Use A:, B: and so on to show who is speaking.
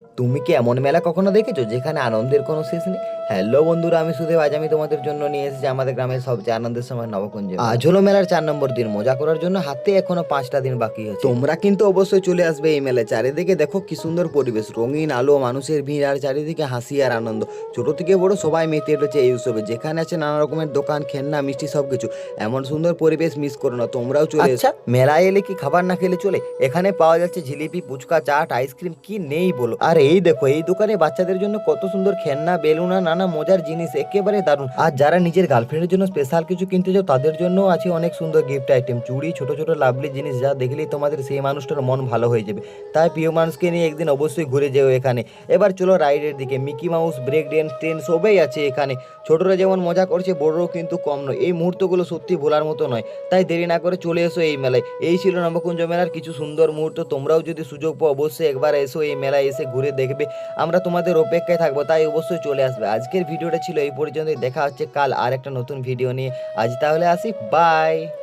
A: তুমি কি এমন মেলা কখনো দেখেছো যেখানে আনন্দের কোনো শেষ নেই? হ্যালো বন্ধুরা, আমি সুদেব। আজ আমি তোমাদের জন্য নিয়ে এসেছি আমাদের গ্রামের সবচেয়ে আনন্দের সময় নবকুঞ্জ। আজ হলো মেলার 4 নম্বর দিন। মজা করার জন্য হাতে এখনো 5টা দিন বাকি আছে। তোমরা কিন্তু অবশ্যই চলে আসবে এই মেলায়। চারিদিকে দেখো কি সুন্দর পরিবেশ, রঙিন আলো, মানুষের ভিড় আর চারিদিকে হাসি আর আনন্দ। ছোট থেকে বড় সবাই মেতে উঠেছে এই উৎসবে। যেখানে আছে নানা রকমের দোকান, খেলনা, মিষ্টি সবকিছু। এমন সুন্দর পরিবেশ মিস করো না, তোমরাও চলে এসো। আচ্ছা, মেলায় এলে কি খাবার না খেলে চলে? এখানে পাওয়া যাচ্ছে জিলিপি, ফুচকা, চাট, আইসক্রিম, কি নেই বলো। আর এই দেখো, এই দোকানে বাচ্চাদের জন্য কত সুন্দর খেলনা, বেলুন আর নানা মজার জিনিস, একেবারে দারুণ। আর যারা নিজের গার্লফ্রেন্ডের জন্য স্পেশাল কিছু কিনতে চাও তাদের জন্য আছে অনেক সুন্দর গিফট আইটেম, চুড়ি, ছোট ছোট লাভলি জিনিস যা দেখলেই তোমাদের সেই মানুষটার মন ভালো হয়ে যাবে। তাই প্রিয় মানুষকে নিয়ে একদিন অবশ্যই ঘুরে যেও এখানে। এবার চলো রাইডের দিকে। Mickey Mouse, break dance, train সবই আছে এখানে। ছোটরা যেমন মজা করছে, বড়রাও কিন্তু কম নয়। এই মুহূর্তগুলো সত্যি ভোলার মতো নয়। তাই দেরি না করে চলে এসো এই মেলায়। এই ছিল নবকুঞ্জ মেলার কিছু সুন্দর মুহূর্ত। তোমরাও যদি সুযোগ পাও অবশ্যই একবার এসো এই মেলায়, এসে ঘুরে দেখবে। আমরা তোমাদের অপেক্ষায় থাকবো, তাই অবশ্যই চলে আসবে। আজকের ভিডিওটা ছিল এই পর্যন্তই। দেখা হচ্ছে কাল আর একটা নতুন ভিডিও নিয়ে। আজ তাহলে আসি, বাই।